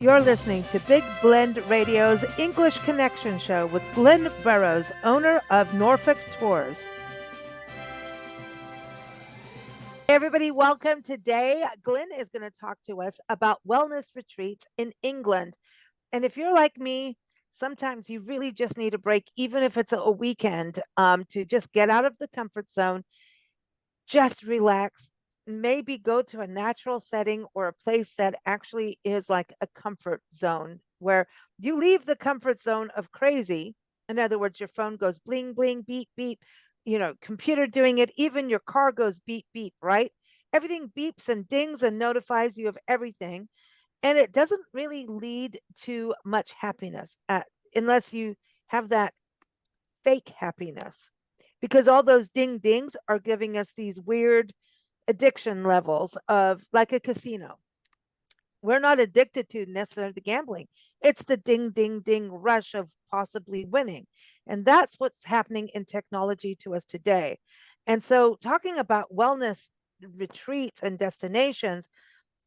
You're listening to Big Blend Radio's English Connection Show with Glynn Burrows, owner of Norfolk Tours. Hey everybody, welcome. Today, Glynn is going to talk to us about wellness retreats in England. And if you're like me, sometimes you really just need a break, even if it's a weekend, to just get out of the comfort zone, just relax, maybe go to a natural setting or a place that actually is like a comfort zone where you leave the comfort zone of crazy. In other words, your phone goes bling, bling, beep, beep, computer doing it, even your car goes beep, beep, right? Everything beeps and dings and notifies you of everything. And it doesn't really lead to much happiness unless you have that fake happiness, because all those ding dings are giving us these weird addiction levels of like a casino. We're not addicted to necessarily the gambling. It's the ding, ding, ding rush of possibly winning. And that's what's happening in technology to us today. And so, talking about wellness retreats and destinations,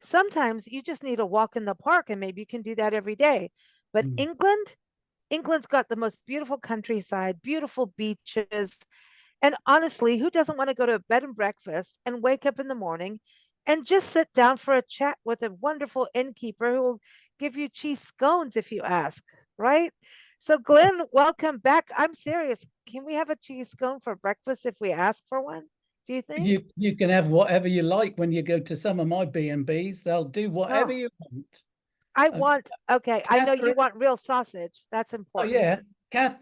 sometimes you just need a walk in the park, and maybe you can do that every day. But England's got the most beautiful countryside, beautiful beaches, and honestly, who doesn't want to go to a bed and breakfast and wake up in the morning and just sit down for a chat with a wonderful innkeeper who will give you cheese scones if you ask, right? So, Glynn, welcome back. I'm serious. Can we have a cheese scone for breakfast if we ask for one? Do you think? You can have whatever you like when you go to some of my B&Bs. They'll do whatever Oh, you want. I Uh, want, okay, I know you Catherine, want real sausage. That's oh important. yeah,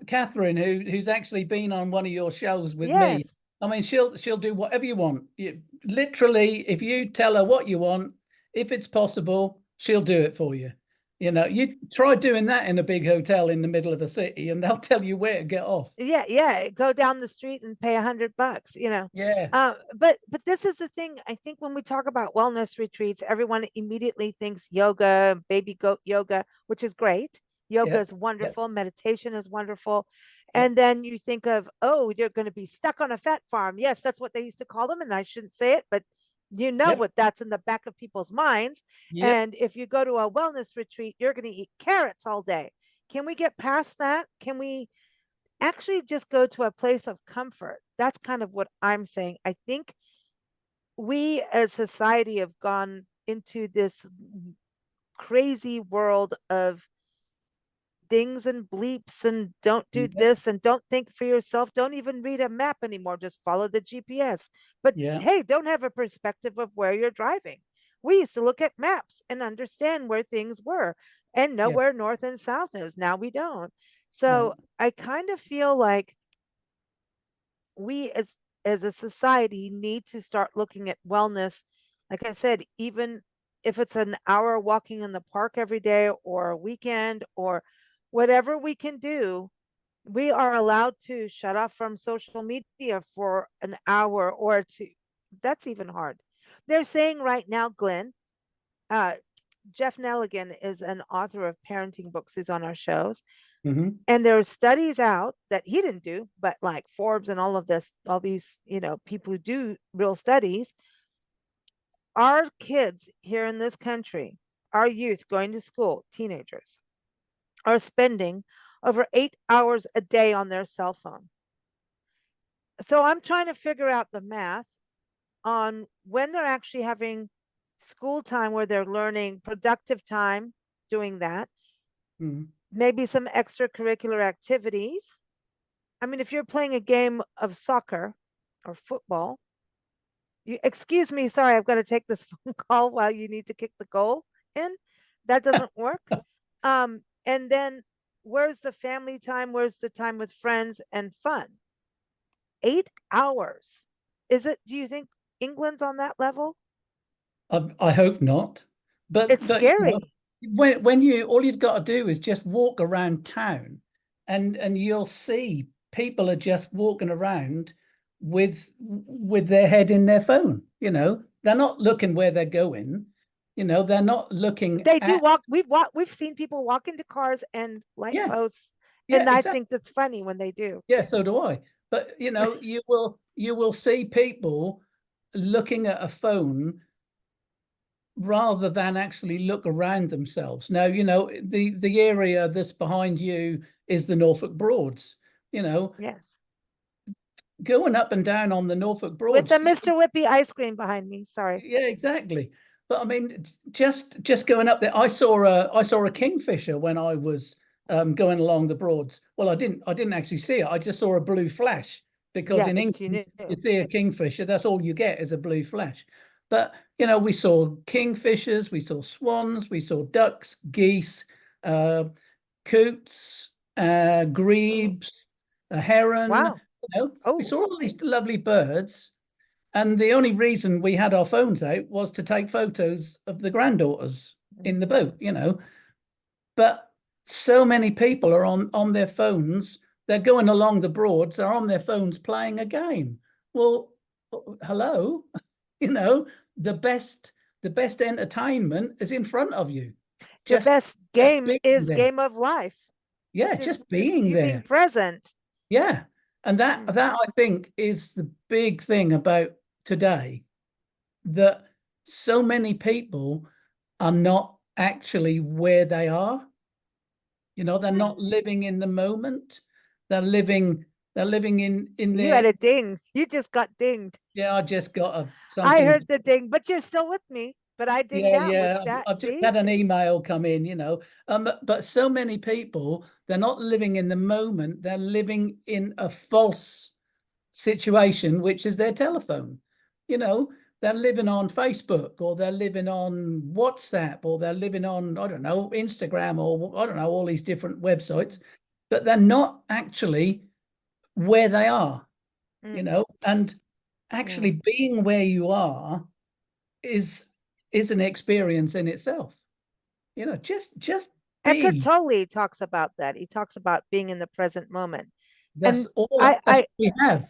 Catherine, who's actually been on one of your shows with me. Yes. I mean, she'll do whatever you want. Literally, if you tell her what you want, if it's possible, she'll do it for you. You try doing that in a big hotel in the middle of a city, and they'll tell you where to get off. Yeah, go down the street and pay $100. Yeah, But this is the thing. I think when we talk about wellness retreats, everyone immediately thinks yoga, baby goat yoga, which is great. Yoga yep, is yep, wonderful, meditation is wonderful. yep, And then you think of, oh, you're going to be stuck on a fat farm. Yes, that's what they used to call them, and I shouldn't say it, but you know yep, what that's in the back of people's minds. yep. And if you go to a wellness retreat, you're going to eat carrots all day. Can we get past that? Can we actually just go to a place of comfort? That's kind of what I'm saying. I think we as society have gone into this crazy world of dings and bleeps and don't do Yep. this and don't think for yourself. Don't even read a map anymore. Just follow the GPS. But Yeah, hey, don't have a perspective of where you're driving. We used to look at maps and understand where things were and know yeah, where north and south is. Now we don't. no, So I kind of feel like we as a society need to start looking at wellness. Like I said, even if it's an hour walking in the park every day or a weekend or whatever we can do, we are allowed to shut off from social media for an hour or two. That's even hard. They're saying right now, Glynn, uh, Jeff Nelligan is an author of parenting books. He's on our shows. hmm, And there are studies out that he didn't do, but like Forbes and all of this, all these, people who do real studies, our kids here in this country, our youth going to school, teenagers, are spending over 8 hours a day on their cell phone. So I'm trying to figure out the math on when they're actually having school time where they're learning productive time doing that, maybe some extracurricular activities. I mean, if you're playing a game of soccer or football, excuse me, sorry, I've got to take this phone call while you need to kick the goal in. That doesn't work. And then where's the family time? Where's the time with friends and fun? 8 hours. Do you think England's on that level? I hope not. It's But scary. when you all you've got to do is just walk around town, and you'll see people are just walking around with their head in their phone. They're not looking where they're going. They're not looking They do at. walk. We've seen people walk into cars and light Yeah, posts. yeah, And I exactly. think that's funny when they do. Yeah, so do I. But you will see people looking at a phone rather than actually look around themselves. Now, the area that's behind you is the Norfolk Broads. Yes. Going up and down on the Norfolk With the Broads. Mr. Whippy ice cream behind me. Sorry. Yeah, exactly. But I mean, just going up there, I saw a kingfisher when I was going along the Broads. Well, I didn't actually see it. I just saw a blue flash, because Yeah, in but you England, knew. you see a kingfisher, that's all you get is a blue flash. But we saw kingfishers, we saw swans, we saw ducks, geese, uh, coots, grebes, a heron. Wow. We Oh, saw all these lovely birds. And the only reason we had our phones out was to take photos of the granddaughters in the boat. But so many people are on their phones. They're going along the Broads, they're on their phones playing a game. Well, hello, you know, the best the best entertainment is in front of you. the Just best just game being is there. game of life, Yeah, which is just being you being there. present. Yeah. And that Mm. that I think is the big thing about today, that so many people are not actually where they are. They're not living in the moment. They're living in You had their. a ding. You just got dinged. Yeah, I just got I something. heard the ding, but you're still with me. But I dinged Yeah, out with yeah. that. I've just See? had an email come in. But so many people, they're not living in the moment. They're living in a false situation, which is their telephone. You know, they're living on Facebook, or they're living on WhatsApp, or they're living on, I don't know, Instagram, or I don't know, all these different Mm, websites, but they're not actually where they are, mm, and yeah. actually being where you are is is an experience in itself. Just Eckhart be. Tolle talks about that. He talks about being in the present moment. That's And all. I, That's I, what we have.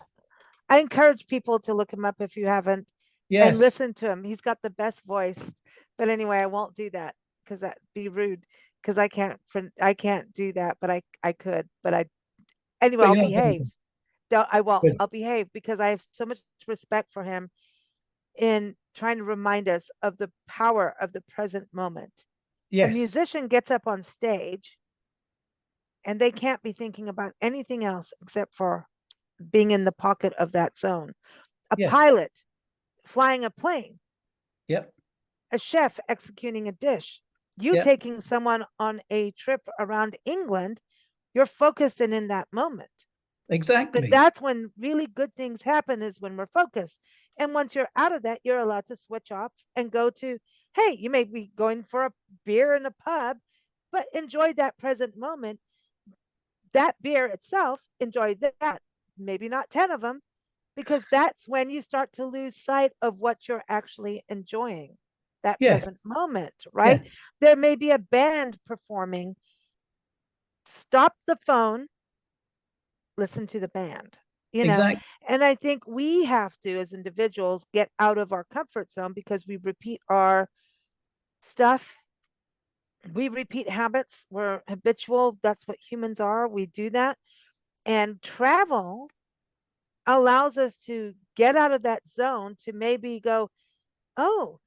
I encourage people to look him up if you haven't and Yes. listen to him. He's got the best voice. But anyway, I won't do that because that'd be rude. Because I can't do that, but I could. But I anyway, But I'll you're not going behave. to. I won't. Good. I'll behave because I have so much respect for him in trying to remind us of the power of the present moment. A Yes. musician gets up on stage and they can't be thinking about anything else except for being in the pocket of that zone. A Yeah. pilot flying a plane, Yep. a chef executing a dish, you Yep. taking someone on a trip around England, you're focused and in that moment. But Exactly. that's when really good things happen, is when we're focused. And once you're out of that, you're allowed to switch off and go to, hey, you may be going for a beer in a pub, but enjoy that present moment. That beer itself, enjoy that. Maybe not 10 of them, because that's when you start to lose sight of what you're actually enjoying, that Yeah. present moment, Yeah. right? There may be a band performing. Stop the phone, listen to the band, you know? Exactly. And I think we have to, as individuals, get out of our comfort zone because we repeat our stuff. We repeat habits. We're habitual. That's what humans are. We do that. And travel allows us to get out of that zone to maybe go, oh,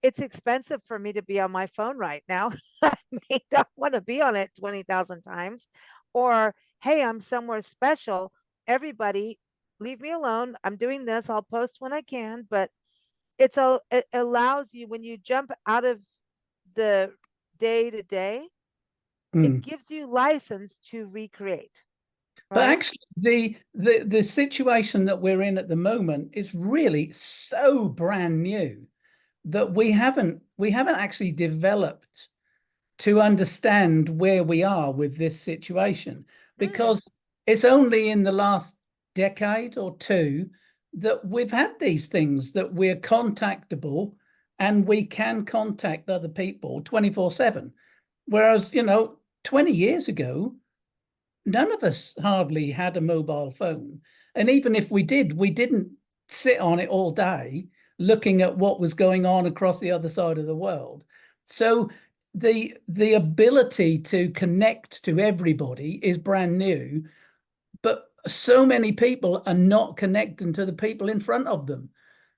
it's expensive for me to be on my phone right now. I may not want to be on it 20,000 times. Or, hey, I'm somewhere special. Everybody, leave me alone. I'm doing this. I'll post when I can. But it allows you, when you jump out of the day to day, it Mm. gives you license to recreate, But right? actually, the situation that we're in at the moment is really so brand new that we haven't actually developed to understand where we are with this situation, Mm, because it's only in the last decade or two that we've had these things, that we're contactable and we can contact other people 24/7. Whereas, 20 years ago, none of us hardly had a mobile phone. And even if we did, we didn't sit on it all day looking at what was going on across the other side of the world. So the ability to connect to everybody is brand new, but so many people are not connecting to the people in front of them.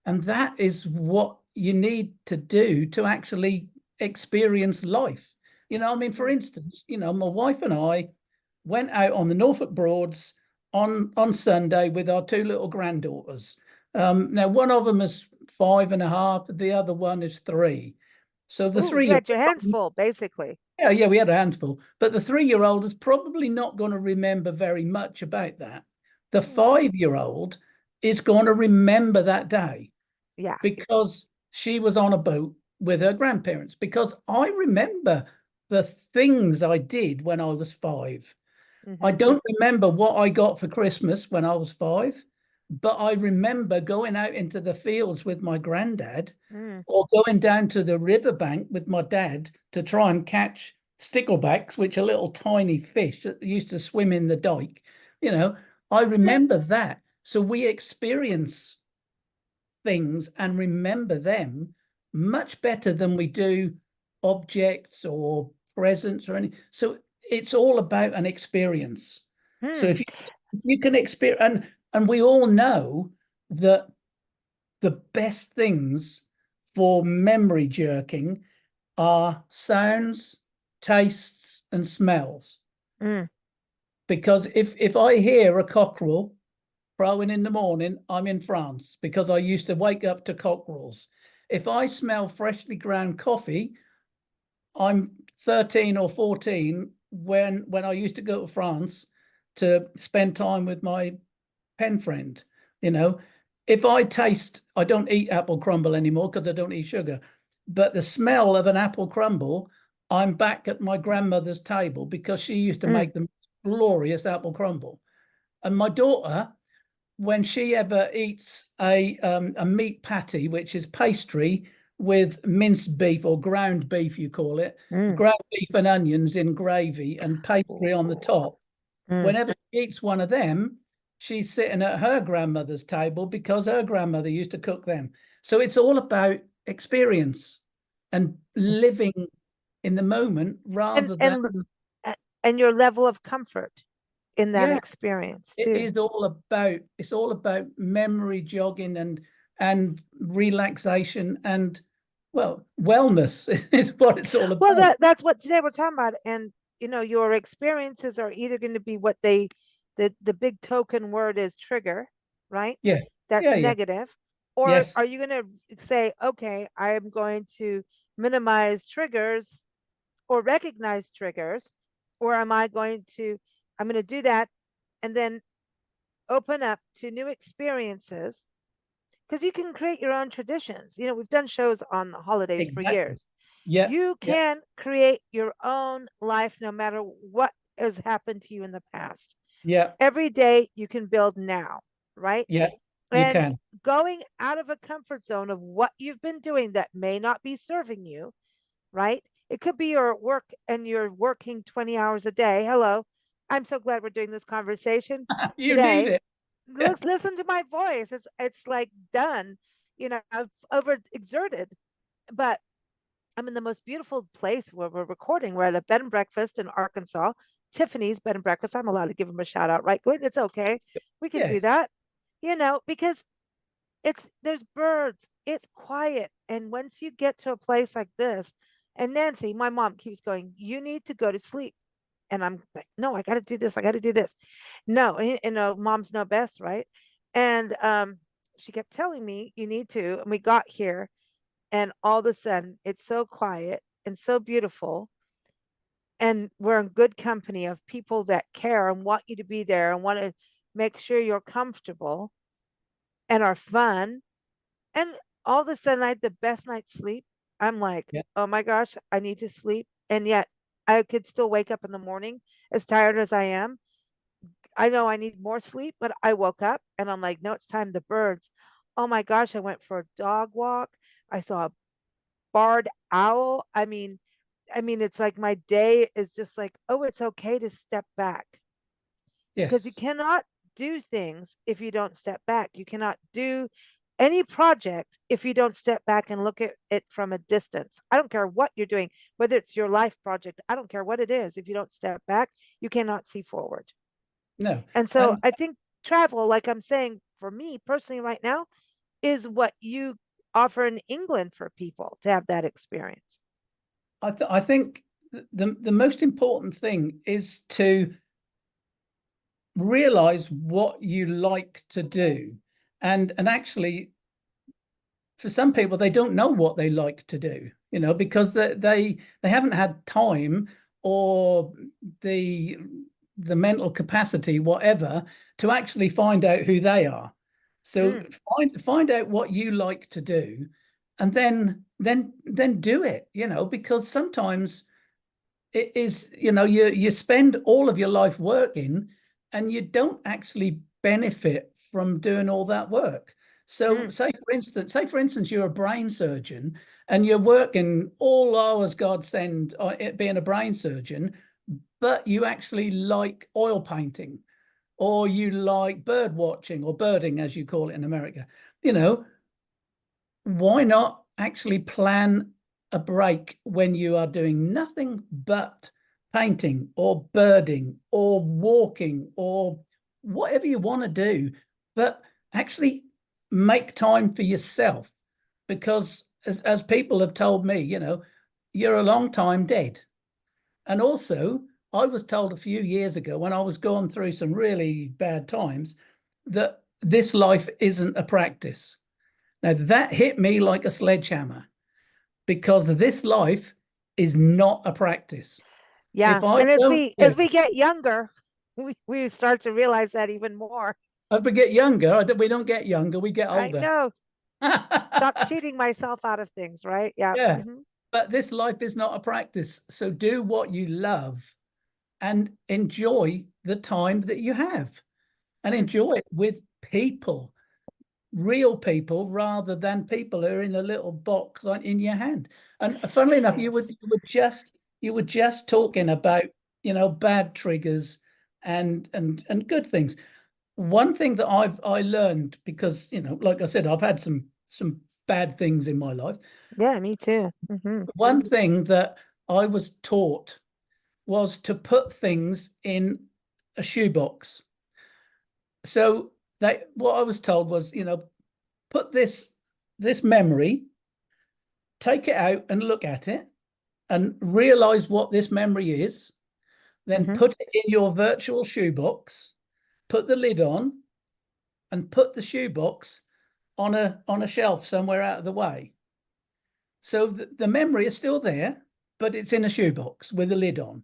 And that is what you need to do to actually experience life. I mean, for Mm. instance, my wife and I went out on the Norfolk Broads on Sunday with our two little granddaughters. Now, one of them is 5.5, the other one is 3. So the Ooh, you had your hands 3-year-old, full, basically. yeah, we had a handful, but the 3-year-old is probably not going to remember very much about that. The Mm. 5-year-old is going to remember that day Yeah. because she was on a boat with her grandparents. Because I remember the things I did when I was 5. I Hmm. don't remember what I got for Christmas when I was 5, but I remember going out into the fields with my granddad Mm. or going down to the riverbank with my dad to try and catch sticklebacks, which are little tiny fish that used to swim in the dike. I remember that. So we experience things and remember them much better than we do objects or presents or anything. So it's all about an experience. So Hmm. if you can experience, and we all know that the best things for memory jerking are sounds, tastes, and smells. Mm. Because if I hear a cockerel crowing in the morning, I'm in France because I used to wake up to cockerels. If I smell freshly ground coffee, I'm 13 or 14 when I used to go to France to spend time with my pen friend. You know, if I don't eat apple crumble anymore because I don't eat sugar, but the smell of an apple crumble, I'm back at my grandmother's table because she used to Mm. make the glorious apple crumble. And my daughter, when she ever eats a meat patty, which is pastry with minced beef or ground beef, you call it, Mm. ground beef and onions in gravy and pastry on the Ooh. top. Mm. Whenever she eats one of them, she's sitting at her grandmother's table because her grandmother used to cook them. So it's all about experience and living in the moment And rather than, and and your level of comfort in that yeah, experience it too. is all about memory jogging and relaxation and, well, wellness is what it's all Well, about. that's what today we're talking about. And your experiences are either going to be what the big token word is trigger, right? Yeah, That's yeah, yeah. negative. Or Yes, are you going to say, okay, I am going to minimize triggers or recognize triggers, or I'm going to do that and then open up to new experiences because you can create your own traditions. We've done shows on the holidays for exactly. years. Yeah, You yeah, can create your own life no matter what has happened to you in the past. yeah, Every day you can build now, right? yeah. You And can. going out of a comfort zone of what you've been doing that may not be serving you, right? It could be your work and you're working 20 hours a day. Hello. I'm so glad we're doing this conversation You need today. it. Listen to my voice. It's like done. I've overexerted, but I'm in the most beautiful place where we're recording. We're at a bed and breakfast in Arkansas, Tiffany's Bed and Breakfast. I'm allowed to give them a shout out, right, Glynn? It's okay. We can do Yes. that, because there's birds, it's quiet. And once you get to a place like this, and Nancy, my mom, keeps going, you need to go to sleep. And I'm like, no, I got to do this. I got to do this. No, moms know best, right? And she kept telling me, you need to. And we got here, and all of a sudden, it's so quiet and so beautiful. And we're in good company of people that care and want you to be there and want to make sure you're comfortable and are fun. And all of a sudden, I had the best night's sleep. I'm like, Yeah. oh my gosh, I need to sleep. And yet, I could still wake up in the morning as tired as I am. I know I need more sleep, but I woke up and I'm like, no, it's time. The birds. Oh my gosh, I went for a dog walk. I saw a barred owl. I mean, it's like my day is just like, oh, it's okay to step back because you Yes. cannot do things if you don't step back. You cannot do any project if you don't step back and look at it from a distance. I don't care what you're doing, whether it's your life project, I don't care what it is. If you don't step back, you cannot see forward. No. And so And I think travel, like I'm saying, for me personally right now, is what you offer in England for people to have that experience? I think the most important thing is to realize what you like to do, and actually, for some people, they don't know what they like to do, because they haven't had time or the the mental capacity, whatever, to actually find out who they are. So Mm, find out what you like to do, and then do it, because sometimes it is, you spend all of your life working and you don't actually benefit from doing all that work. So mm, say for instance you're a brain surgeon and you're working all hours God send it being a brain surgeon, but you actually like oil painting, or you like bird watching, or birding as you call it in America. you know why not actually plan a break when you are doing nothing but painting or birding or walking or whatever you want to do, but actually make time for yourself? Because as people have told me, you're a long time dead. And also, I was told a few years ago when I was going through some really bad times that this life isn't a practice. Now, that hit me like a sledgehammer, because this life is not a practice. yeah. If I And as don't, we as we get younger, we start to realize that even more. as we get younger, we don't get younger, we get I older. know. Stop cheating myself out of things, right? Yeah. Yeah. Hmm. But this life is not a practice. So do what you love and enjoy the time that you have, and Mm, enjoy it with people, real people, rather than people who are in a little box in your hand. And funnily enough, yes. you were just talking about, bad triggers and good things. One thing that I learned, because, like I said, I've had some bad things in my life. Yeah, me too. Hmm. One thing that I was taught was to put things in a shoebox. So what I was told was, put this memory, take it out and look at it and realize what this memory is, then Hmm. put it in your virtual shoebox, put the lid on, and put the shoebox on a shelf somewhere out of the way. So the memory is still there, but it's in a shoebox with a lid on.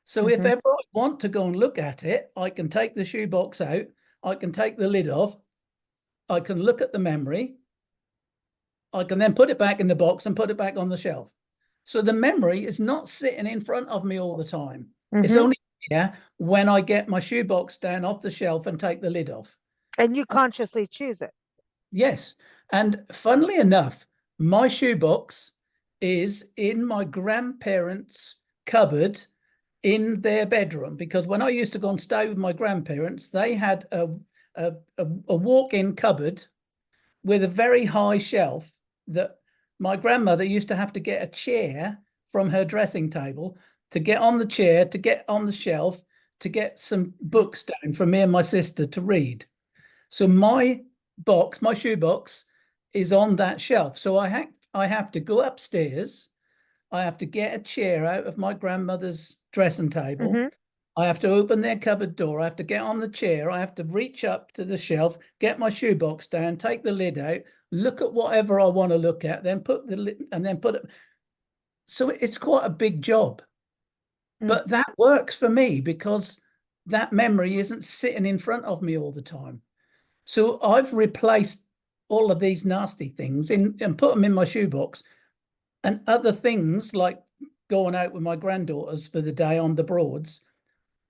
So if Hmm. ever I want to go and look at it, I can take the shoebox out, I can take the lid off, I can look at the memory, I can then put it back in the box and put it back on the shelf. So the memory is not sitting in front of me all the time. It's Hmm. only here when I get my shoebox down off the shelf and take the lid off. And you consciously choose it. Yes. And funnily enough, my shoebox is in my grandparents' cupboard in their bedroom, because when I used to go and stay with my grandparents, they had a walk-in cupboard with a very high shelf that my grandmother used to have to get a chair from her dressing table to get on the chair, to get on the shelf, to get some books down for me and my sister to read. So my shoebox is on that shelf. So I have to go upstairs. I have to get a chair out of my grandmother's dressing table. Hmm. I have to open their cupboard door. I have to get on the chair. I have to reach up to the shelf, get my shoebox down, take the lid out, look at whatever I want to look at, then put the lid and then put it. So it's quite a big job, Mm. but that works for me because that memory isn't sitting in front of me all the time. So I've replaced all of these nasty things in and put them in my shoebox, and other things like going out with my granddaughters for the day on the Broads,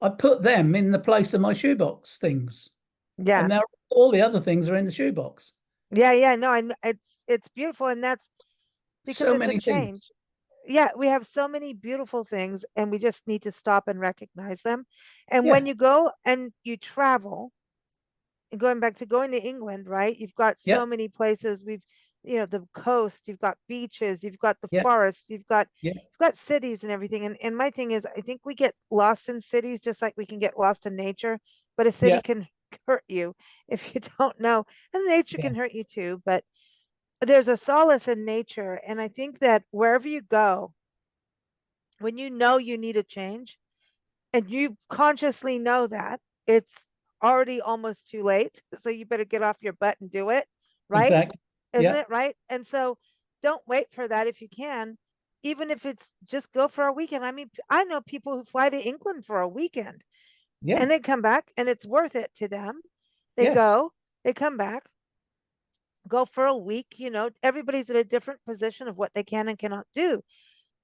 I put them in the place of my shoebox things, and Yeah. now all the other things are in the shoebox. Yeah. Yeah. No, it's beautiful. And that's because So it's a many things. change. Yeah, we have so many beautiful things and we just need to stop and recognize them. And when Yeah, you go and you travel, going back to going to England, right? You've got yeah, so many places. The coast, you've got beaches, you've got the yeah, forests, yeah, you've got cities and everything. And my thing is, I think we get lost in cities just like we can get lost in nature, but a city yeah, can hurt you if you don't know. And nature yeah. can hurt you too, but there's a solace in nature. And I think that wherever you go, when you know you need a change and you consciously know that it's already almost too late, so you better get off your butt and do it, right? Exactly. Isn't Yeah. it right? And so don't wait for that if you can, even if it's just go for a weekend. I mean, I know people who fly to England for a weekend Yeah. and they come back and it's worth it to them. They Yes. go, they come back, go for a week. Everybody's at a different position of what they can and cannot do.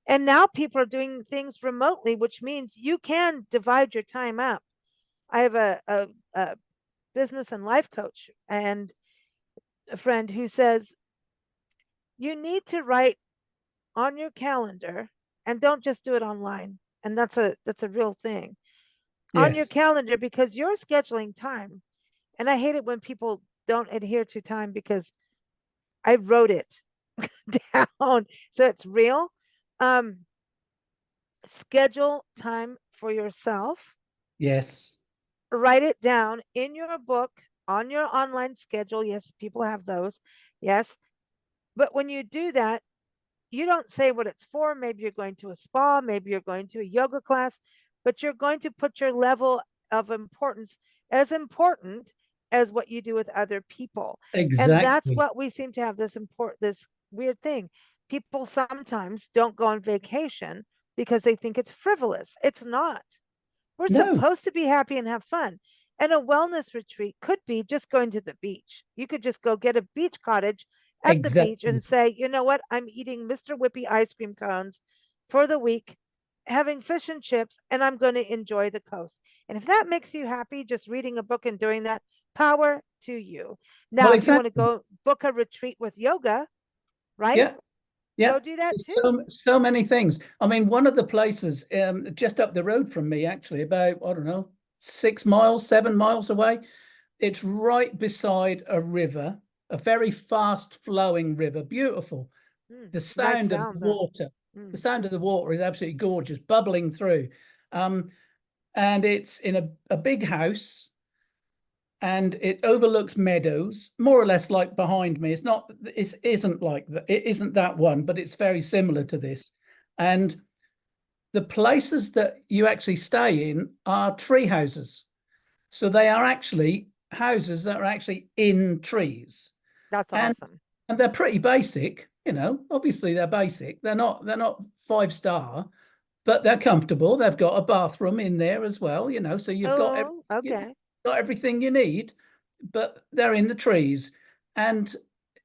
And now people are doing things remotely, which means you can divide your time up. I have a business and life coach and a friend who says you need to write on your calendar, and don't just do it online. And that's a real thing. On your Yes. calendar, because you're scheduling time. And I hate it when people don't adhere to time because I wrote it down so it's real. Um, Schedule time for yourself, Yes. write it down in your book on your online schedule. Yes, people have those. Yes. But when you do that, you don't say what it's for. Maybe you're going to a spa, maybe you're going to a yoga class, but you're going to put your level of importance as important as what you do with other people. And that's Exactly. what we seem to have this weird thing. People sometimes don't go on vacation because they think it's frivolous. It's not. We're No. supposed to be happy and have fun. And a wellness retreat could be just going to the beach. You could just go get a beach cottage at the beach Exactly. and say, you know what? I'm eating Mr. Whippy ice cream cones for the week, having fish and chips, and I'm going to enjoy the coast. And if that makes you happy, just reading a book and doing that, power to you. Well, Now, if you want to exactly. go book a retreat with yoga, right? Yeah. Yeah. Go do that There's too. so many things. I mean, one of the places just up the road from me, actually, about, I don't know, 6 miles, 7 miles away. It's right beside a river, a very fast flowing river, beautiful. The Nice sound of the sound, though. water, the Mm, sound of the water is absolutely gorgeous, bubbling through. Um, and it's in a big house and it overlooks meadows, more or less like behind me. It isn't like that, it isn't that one, but it's very similar to this. And the places that you actually stay in are tree houses. So they are actually houses that are actually in trees. that's And awesome. and they're pretty basic, obviously they're basic. They're not 5 star, but they're comfortable. They've got a bathroom in there as well, so Oh, you've okay. got everything you need, but they're in the trees. And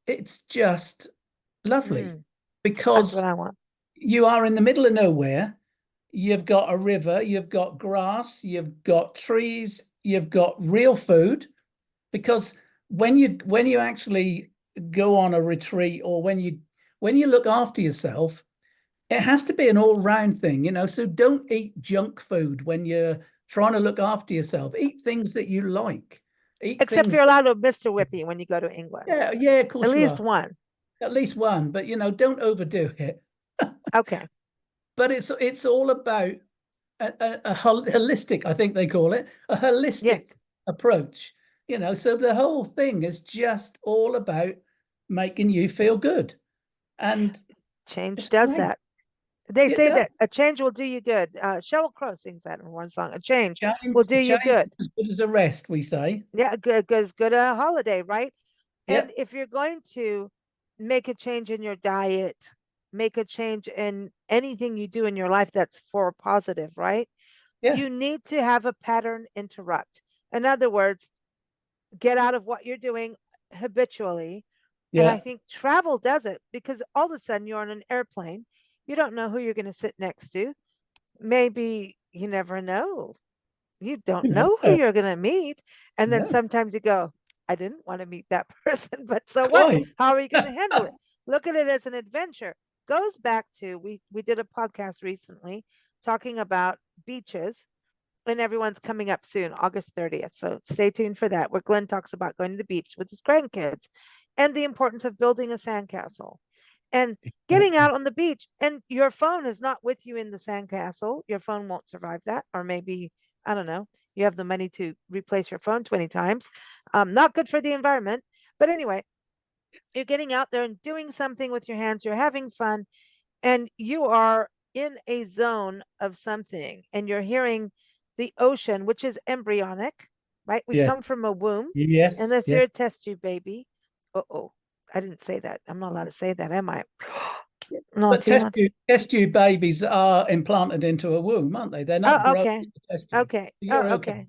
it's just lovely Mm, that's what because I want. you are in the middle of nowhere. You've got a river, you've got grass, you've got trees, you've got real food. Because when you actually go on a retreat or when you look after yourself, it has to be an all-round thing. So don't eat junk food when you're trying to look after yourself. Eat things that you like. Eat Except things. you're allowed to Mr. Whippy when you go to England. Yeah, yeah, of At course you least are. one. At least one, but don't overdo it. Okay. But it's all about a holistic, I think they call it, a holistic Yes. approach. So the whole thing is just all about making you feel good. And Change it's does great. that. They It say does. that a change will do you good. Sheryl Crow sings that in one song. A change will Change, do you change good. is as good as a rest, we say. Yeah, good, good a holiday, right? And Yep. if you're going to make a change in your diet, make a change in anything you do in your life that's for positive, right? Yeah. You need to have a pattern interrupt. In other words, get out of what you're doing habitually. And I Yeah. think travel does it because all of a sudden you're on an airplane. You don't know who you're going to sit next to. Maybe you never know. You don't You never know who know. you're going to meet. And then No. sometimes you go, I didn't want to meet that person, but so what? Quite. How are you going to handle it? Look at it as an adventure. Goes back to we did a podcast recently talking about beaches, and everyone's coming up soon, August 30th. So stay tuned for that, where Glynn talks about going to the beach with his grandkids and the importance of building a sandcastle and getting Exactly. out on the beach. And your phone is not with you in the sandcastle. Your phone won't survive that. Or maybe, I don't know, you have the money to replace your phone 20 times. Not good for the environment. But anyway, You're getting out there and doing something with your hands. You're having fun, and you are in a zone of something, and you're hearing the ocean, which is embryonic, right? We Yeah. come from a womb, Yes. unless Yeah. you're a test tube baby. Oh, I didn't say that. I'm not allowed to say that, am I? But Naughty, naughty. test tube babies are implanted into a womb, aren't they? They're not Oh, growing okay. in the test tube. Okay. You're Oh, okay. okay.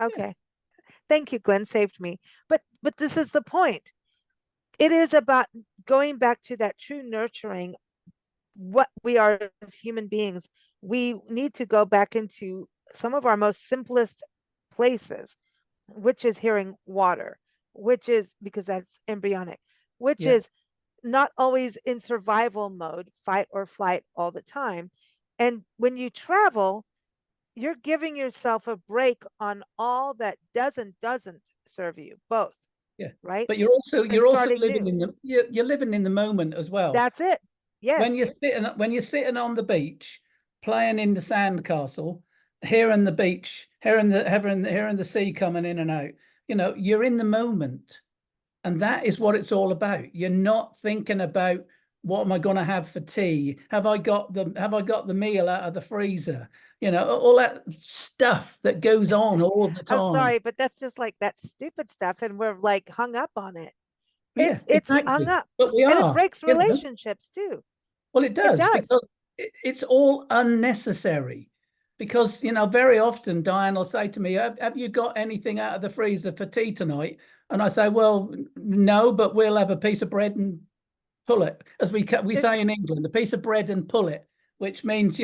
Yeah. Okay. Thank you, Glenn. Saved me. But this is the point. It is about going back to that true nurturing what we are as human beings. We need to go back into some of our most simplest places, which is hearing water, which is because that's embryonic, which Yeah. is not always in survival mode, fight or flight all the time. And when you travel, you're giving yourself a break on all that doesn't serve you, both, Yeah. right? But And you're also starting living new. in the you're living in the moment as well. That's it. Yes. When you're sitting on the beach, playing in the sandcastle, hearing the beach, hearing the sea coming in and out, you're in the moment. And that is what it's all about. You're not thinking about what am I going to have for tea? Have I got the meal out of the freezer? All that stuff that goes on all the I'm time. sorry, but that's just like that stupid stuff, and we're like hung up on it. Yeah, It's hung exactly. up, But we and it are, breaks relationships too. well, it It does does. because it's all unnecessary. Because, very often Diane will say to me, have you got anything out of the freezer for tea tonight? And I say, well, no, but we'll have a piece of bread and pull it, as we It, say in England, a piece of bread and pull it, which means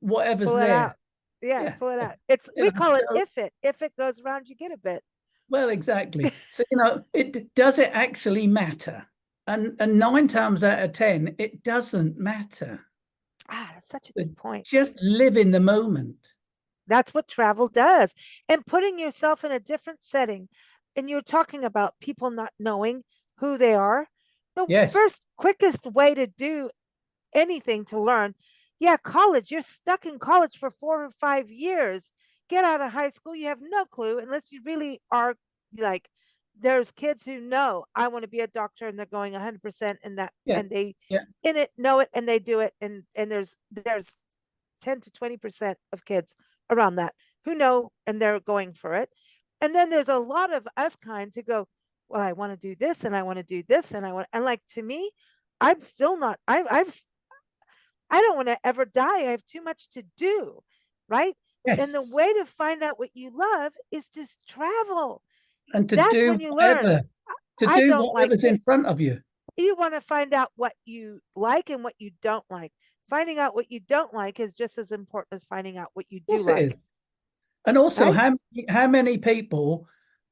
whatever's pull it out. there. Yeah, Yeah, pull it out. It's we call it so if it goes around, you get a bit. well, exactly. So it does it actually matter? And 9 times out of 10, it doesn't matter. That's such a But good point. just live in the moment. That's what travel does. And putting yourself in a different setting. And you're talking about people not knowing who they are. The Yes, first, quickest way to do anything to learn, yeah, college, you're stuck in college for 4 or 5 years. Get out of high school, you have no clue unless you really are like, there's kids who know I want to be a doctor and they're going 100% in that, yeah, and they yeah, in it know it and they do it, and there's 10 to 20% of kids around that who know and they're going for it. And then there's a lot of us kinds who go, well, I want to do this and I want to do this and I want, and like to me, I'm still not, I don't want to ever die. I have too much to do, right? And the yes. way to find out what you love is to travel. And That's when you learn. to I do don't like whatever's in this. front of you. You want to find out what you like and what you don't like. Finding out what you don't like is just as important as finding out what you Of do course it like, is. And also, right? how many people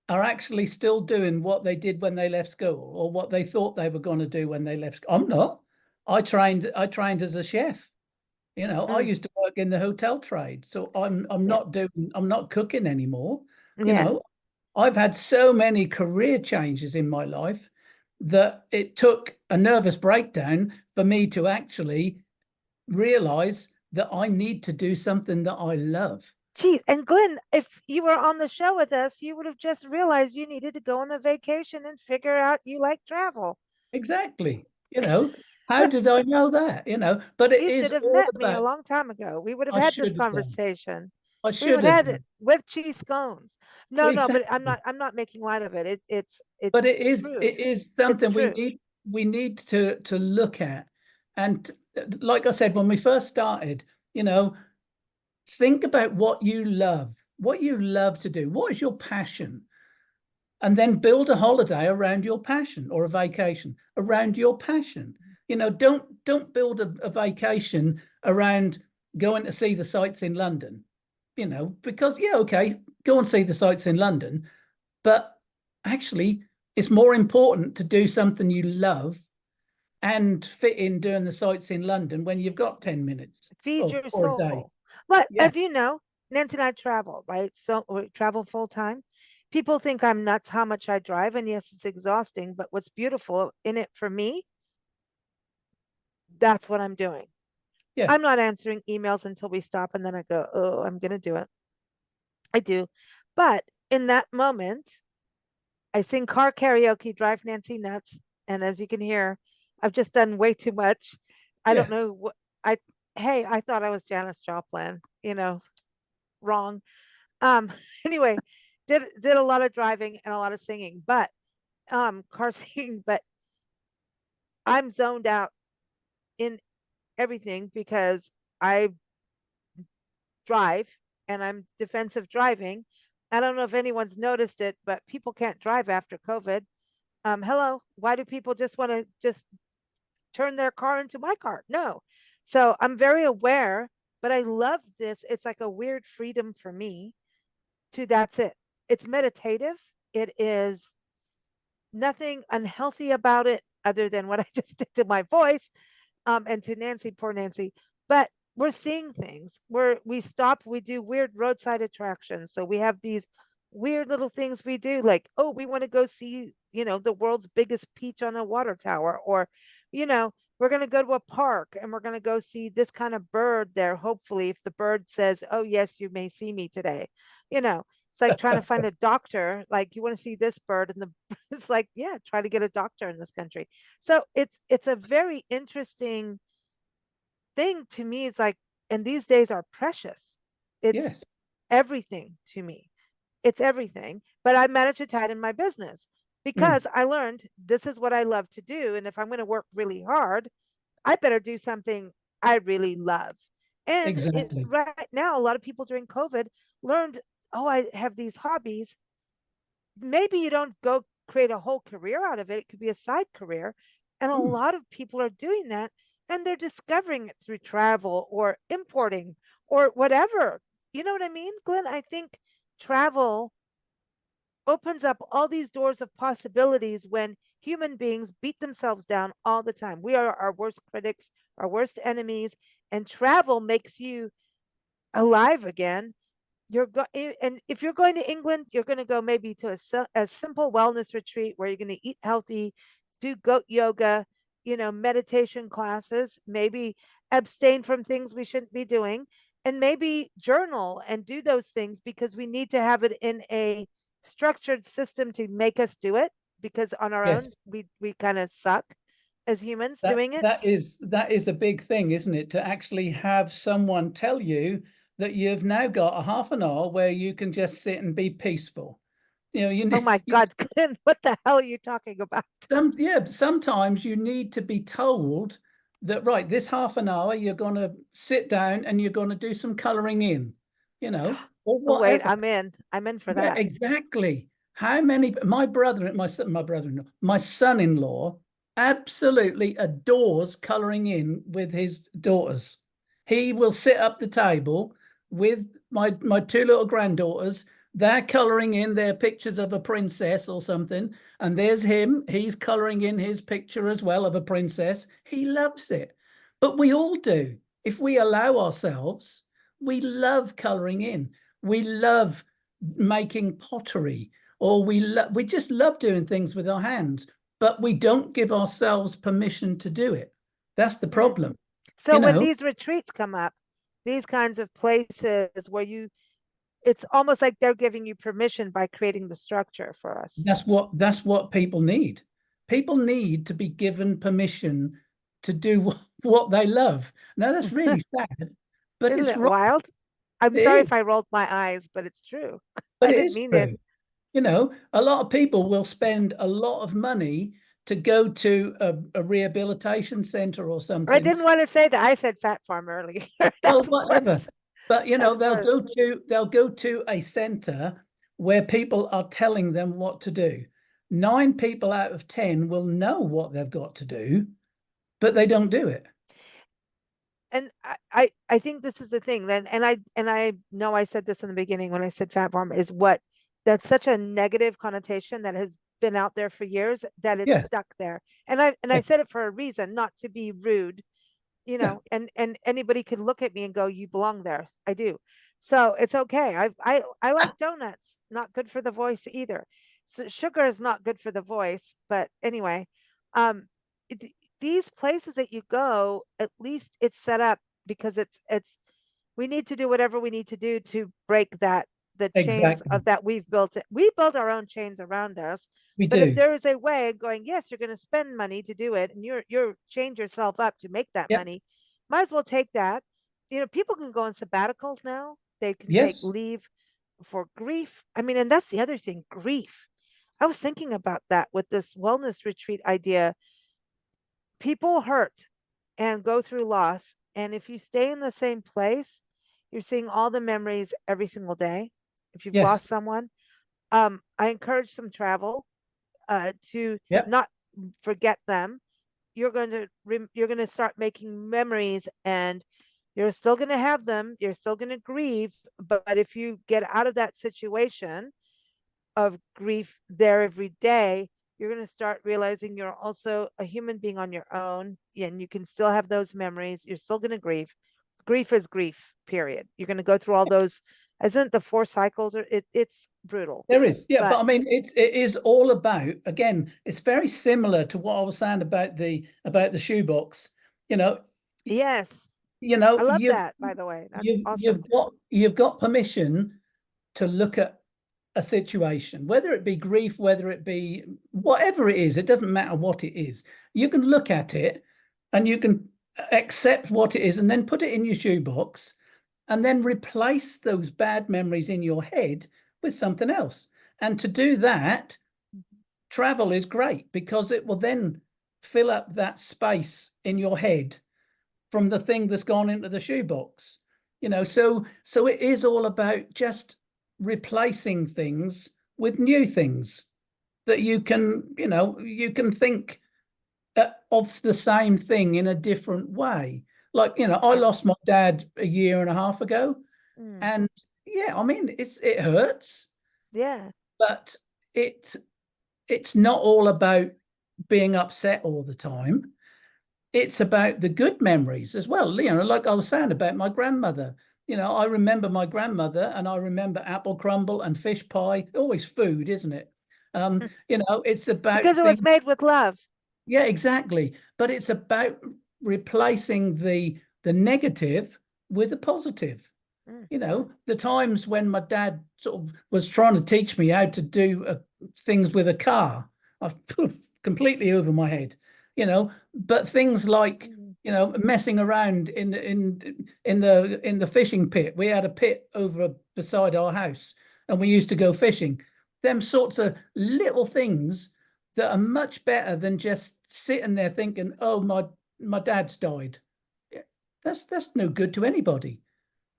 are actually still doing what they did when they left school or what they thought they were going to do when they left? I'm not. I trained as a chef. I Mm, used to work in the hotel trade, so yeah. I'm not cooking anymore. You Yeah. know, I've had so many career changes in my life that it took a nervous breakdown for me to actually realize that I need to do something that I love. Geez, and Glenn, if you were on the show with us, you would have just realized you needed to go on a vacation and figure out you like travel. Exactly. How did I know that? But it You should is have all met me about, a long time ago. We would have I had this should have done. conversation. I We would should have have had it done. with cheese scones. No, no, but I'm Exactly. not. I'm not making light of it. But It's true. it is It's something true. we need to look at. And like I said, when we first started, you know, think about what you love to do. What is your passion? And then build a holiday around your passion or a vacation around your passion. Don't build a vacation around going to see the sights in London, because yeah, okay, go and see the sights in London, but actually it's more important to do something you love and fit in doing the sights in London when you've got 10 minutes Feed your or a day. soul. But Yeah, as you know, Nancy and I travel, right? So we travel full time. People think I'm nuts how much I drive, and yes, it's exhausting. But what's beautiful in it for me, that's what I'm doing. yeah, I'm not answering emails until we stop, and then I go, oh, I'm gonna do it. I do. But in that moment, I sing car karaoke, drive Nancy nuts. And as you can hear, I've just done way too much. I don't Yeah. know what I, hey, I thought I was Janis Joplin, wrong. Um, anyway, did a lot of driving and a lot of singing, but car singing, but I'm zoned out in everything because I drive and I'm defensive driving. I don't know if anyone's noticed it, but people can't drive after COVID. Hello, why do people just want to just turn their car into my car? No. So I'm very aware, but I love this. It's like a weird freedom for me to that's it. It's meditative. It is nothing unhealthy about it other than what I just did to my voice, and to Nancy, poor Nancy. But we're seeing things. We stop, we do weird roadside attractions. So we have these weird little things we do, like, oh, we want to go see, the world's biggest peach on a water tower, or, we're going to go to a park and we're going to go see this kind of bird there. Hopefully, if the bird says, oh, yes, you may see me today, you know, it's like trying to find a doctor, like you want to see this bird, and the it's like, yeah, try to get a doctor in this country. So it's a very interesting thing to me. It's like, and these days are precious. It's Yes. everything to me. It's everything. But I managed to tie it in my business Mm, because I learned this is what I love to do. And if I'm going to work really hard, I better do something I really love. And exactly. right now, a lot of people during COVID learned, oh, I have these hobbies. Maybe you don't go create a whole career out of it. It could be a side career. And a Mm, lot of people are doing that, and they're discovering it through travel or importing or whatever. You know what I mean, Glynn? I think travel opens up all these doors of possibilities when human beings beat themselves down all the time. We are our worst critics, our worst enemies, and travel makes you alive again. And if you're going to England, you're going to go maybe to a simple wellness retreat where you're going to eat healthy, do goat yoga, meditation classes, maybe abstain from things we shouldn't be doing, and maybe journal and do those things because we need to have it in a structured system to make us do it, because on our own yes. we kind of suck as humans That doing it. that is a big thing, isn't it? To actually have someone tell you that you've now got a half an hour where you can just sit and be peaceful. Oh my God, Glenn, what the hell are you talking about? sometimes you need to be told that, right, this half an hour you're going to sit down and you're going to do some coloring in, or Oh wait, whatever. I'm in for Yeah, that. exactly. How many? My son-in-law absolutely adores coloring in with his daughters. He will sit up the table with my two little granddaughters. They're coloring in their pictures of a princess or something, and there's him. He's coloring in his picture as well of a princess. He loves it, but we all do. If we allow ourselves, we love coloring in. We love making pottery, or we just love doing things with our hands, but we don't give ourselves permission to do it. That's the Mm. problem. So you when know these retreats come up, these kinds of places where it's almost like they're giving you permission by creating the structure for us. that's what people need. People need to be given permission to do what they love. Now that's really sad, but Isn't it's it right. wild? I'm sorry It is, if I rolled my eyes, but it's true. but I it didn't is mean it. true. A lot of people will spend a lot of money to go to a rehabilitation center or Or I something. didn't want to say that. I said fat farm earlier. Well, That's whatever. worse. But That's worse. they'll go to a center where people are telling them what to do. 9 people out of 10 will know what they've got to do, but they don't do it. And I think this is the thing then, and I know I said this in the beginning when I said fat farm is what that's such a negative connotation that has been out there for years that it's Yeah, stuck there. And I yeah, said it for a reason, not to be rude, yeah. and anybody could look at me and go, you belong there. I do. So it's okay. I like donuts, not good for the voice either. So sugar is not good for the voice, but anyway, um it, these places that you go, at least it's set up because it's we need to do whatever we need to do to break that the chains Exactly. of that we've built. We build our own chains around us. We But if do. there is a way of going, yes, you're going to spend money to do it, and you're chained yourself up to make that Yep. money, might as well take that. People can go on sabbaticals now. They can take Yes. leave for grief. I mean, and that's the other thing, grief. I was thinking about that with this wellness retreat idea. People hurt and go through loss. And if you stay in the same place, you're seeing all the memories every single day. If you've Yes. lost someone, I encourage some travel to Yep. not forget them. You're going to start making memories, and you're still going to have them. You're still going to grieve, but if you get out of that situation of grief there every day, you're going to start realizing you're also a human being on your own, and you can still have those memories. You're still going to grieve. Grief is grief, period. You're going to go through all those, isn't the 4 cycles, or it's brutal. There is, yeah, but But I mean, it is all about, again, it's very similar to what I was saying about the shoebox. You know, yes, you I know, love you've that, by the way. That's you've awesome. you've got permission to look at a situation, whether it be grief, whether it be whatever it is, it doesn't matter what it is. You can look at it and you can accept what it is and then put it in your shoebox and then replace those bad memories in your head with something else. And to do that, travel is great because it will then fill up that space in your head from the thing that's gone into the shoebox. So it is all about just replacing things with new things that you can think of the same thing in a different way. Like, I Yeah. lost my dad a year and a half ago, Mm. and yeah, I mean, it hurts, Yeah. but it it's not all about being upset all the time. It's about the good memories as well. Like I was saying about my grandmother. I remember my grandmother, and I remember apple crumble and fish pie. Always food, isn't it? It's about Because it was things. made with love. Yeah, exactly. But it's about replacing the negative with the positive. Mm. The times when my dad sort of was trying to teach me how to do things with a car, I completely over my head. But things like Mm. messing around in the fishing pit. We had a pit over beside our house, and we used to go fishing. Them sorts of little things that are much better than just sitting there thinking, "Oh, my dad's died." Yeah, that's no good to anybody.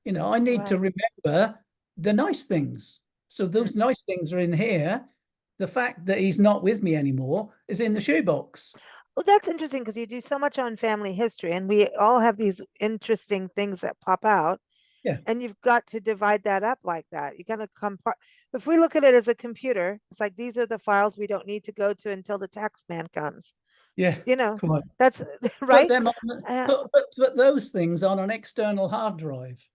I need to Right. remember the nice things. So those Mhm. nice things are in here. The fact that he's not with me anymore is in the shoebox. Well, that's interesting because you do so much on family history, and we all have these interesting things that pop out, Yeah, and you've got to divide that up like that. You got to If we look at it as a computer, it's like these are the files we don't need to go to until the tax man comes. yeah, You know, come on. that's Put right. them on. Uh, Put those things on an external hard drive,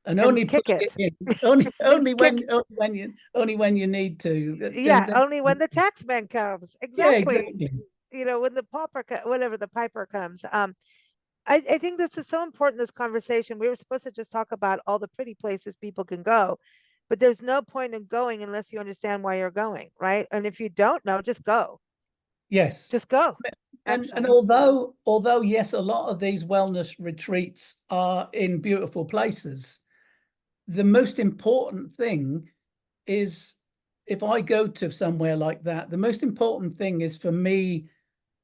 and and only put kick it it in only and only kick. when you need to. Yeah, only when the tax man comes. Yeah, Exactly. exactly. When the whatever the piper comes. I think this is so important, this conversation. We were supposed to just talk about all the pretty places people can go, but there's no point in going unless you understand why you're going, right? And if you don't know, just go. Yes. Just go, And actually. although yes, a lot of these wellness retreats are in beautiful places, the most important thing is, if I go to somewhere like that, the most important thing is for me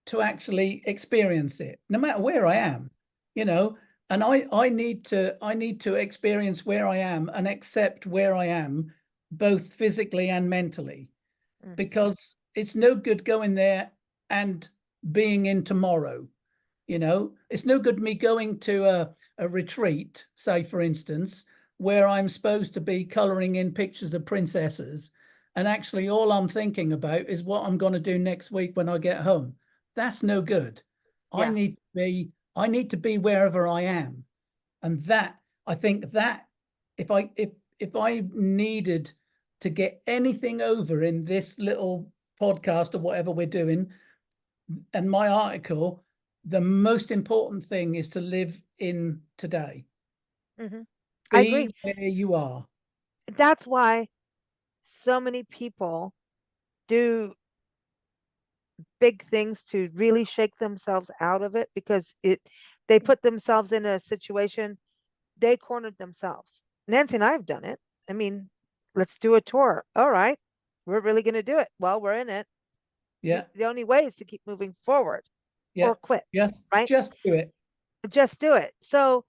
to actually experience it, no matter where I am, you know. And I need to experience where I am and accept where I am, both physically and mentally, Mm. because it's no good going there and being in tomorrow. It's no good me going to a retreat, say, for instance, where I'm supposed to be coloring in pictures of princesses, and actually all I'm thinking about is what I'm going to do next week when I get home. That's no good. I Yeah. need to be I need to be wherever I am. And that, I think that if I needed to get anything over in this little podcast or whatever we're doing, and my article, the most important thing is to live in today. Hmm. I agree. Be where you are. That's why so many people do big things to really shake themselves out of it, because they put themselves in a situation, they cornered themselves. Nancy and I have done it. I mean, let's do a tour. All right, we're really going to do it. Well, we're in it. Yeah. The only way is to keep moving forward Yeah. or quit, Just right? just do it. Just do it. So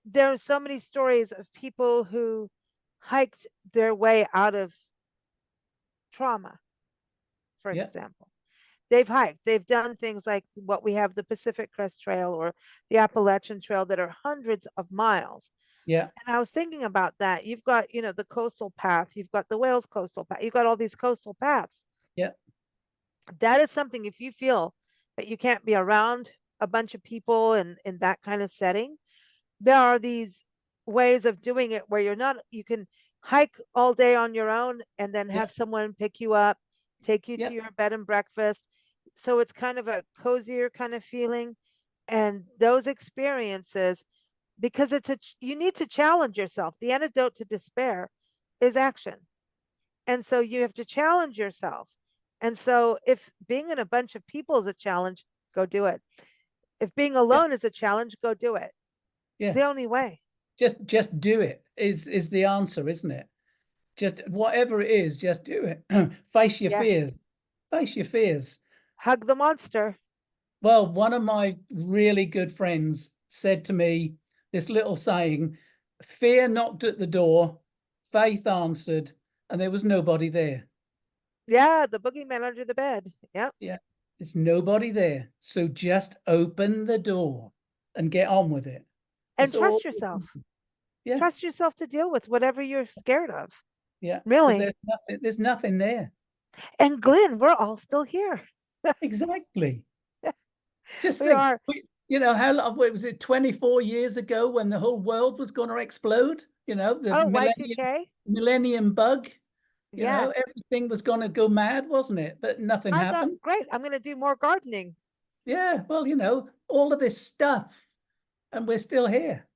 there are so many stories of people who hiked their way out of trauma, for Yeah. example. They've hiked, they've done things like what we have, the Pacific Crest Trail or the Appalachian Trail, that are hundreds of miles. Yeah. And I was thinking about that. You've got, the coastal path, you've got the Wales coastal path, you've got all these coastal paths. Yeah. That is something, if you feel that you can't be around a bunch of people in that kind of setting, there are these ways of doing it where you can hike all day on your own and then Yeah. have someone pick you up, take you Yeah. to your bed and breakfast. So it's kind of a cozier kind of feeling. And those experiences, because you need to challenge yourself. The antidote to despair is action. And so you have to challenge yourself. And so if being in a bunch of people is a challenge, go do it. If being Yeah. alone is a challenge, go do it. It's Yeah. the only way. Just do it is the answer, isn't it? Just whatever it is, just do it. Face your Yeah. fears. Face your fears. Hug the monster. Well, one of my really good friends said to me this little saying, fear knocked at the door, faith answered, and there was nobody there. Yeah, the boogeyman under the bed. Yeah. Yeah, there's nobody there. So just open the door and get on with it. And That's all. trust yourself. Yeah, Trust yourself to deal with whatever you're scared of. yeah. Because Really. there's nothing there. And Glynn, we're all still here. Exactly. Just We think, are. how long was it, 24 years ago when the whole world was going to explode? The Oh, Y2K. millennium bug, Yeah. everything was going to go mad, wasn't it? But nothing I thought, happened. great, I'm going to do more gardening. Yeah, well, all of this stuff, and we're still here.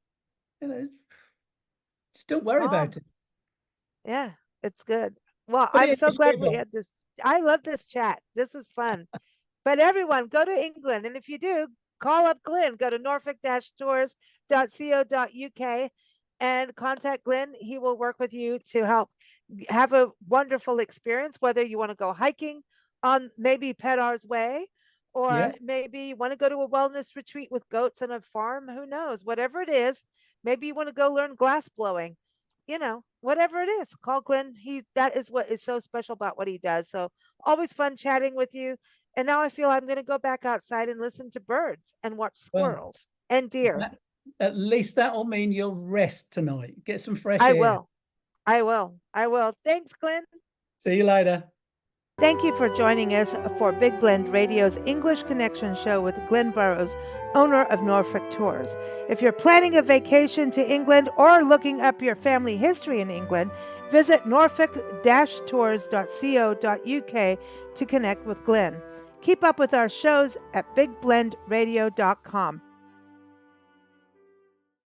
Just don't worry Oh, about it. yeah, it's good. Well, Put I'm it so in your glad we journal. had this. I love this chat. This is fun. But everyone, go to England. And if you do, call up Glynn. Go to norfolk-tours.co.uk and contact Glynn. He will work with you to help have a wonderful experience, whether you want to go hiking on maybe Pedar's Way, or Yes. maybe you want to go to a wellness retreat with goats on a farm. Who knows? Whatever it is, maybe you want to go learn glass blowing. Whatever it is, call Glynn. That is what is so special about what he does. So always fun chatting with you. And now I feel I'm going to go back outside and listen to birds and watch Well, squirrels and deer. at least that'll mean you'll rest tonight. Get some fresh I air. will. I will. I will. Thanks, Glynn. See you later. Thank you for joining us for Big Blend Radio's English Connection show with Glynn Burrows, owner of Norfolk Tours. If you're planning a vacation to England or looking up your family history in England, visit norfolk-tours.co.uk to connect with Glynn. Keep up with our shows at bigblendradio.com.